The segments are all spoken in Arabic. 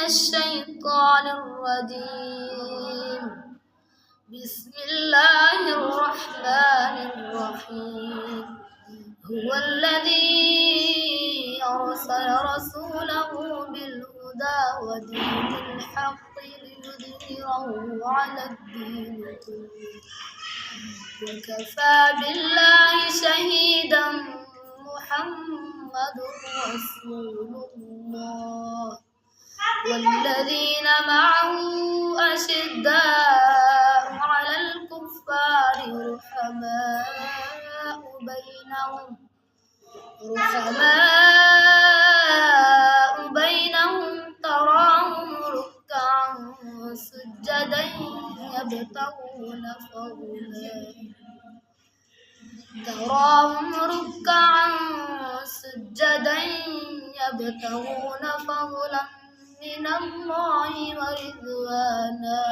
الشيطان الرجيم. بسم الله الرحمن الرحيم. هو الذي أرسل رسوله بالهدى ودين الحق ليظهره على الدين كله وكفى بالله شهيدا. محمد رسول الله والذين معه أشداء على الكفار رحماء بينهم تراهم ركعا سجدا يبتغون فضلا من الله ورضوانا.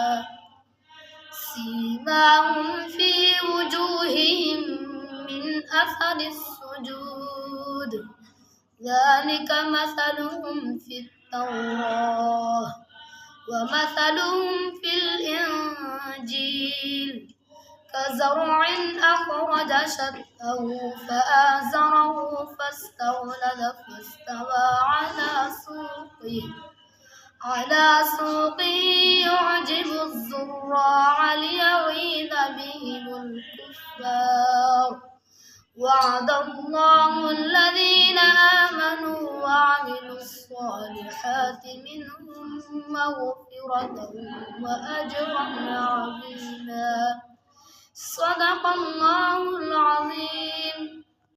سيماهم في وجوههم من أثر السجود ذلك مثلهم في التوراة ومثلهم في الإنجيل كزرع أخرج شطأه فآزره فاستغلظ فاستوى على سوقه يعجب الزراع ليغيظ بهم الكفار. وعد الله الذين آمنوا وعملوا الصالحات منهم مغفرة وأجرا عظيما. صدق الله العظيم.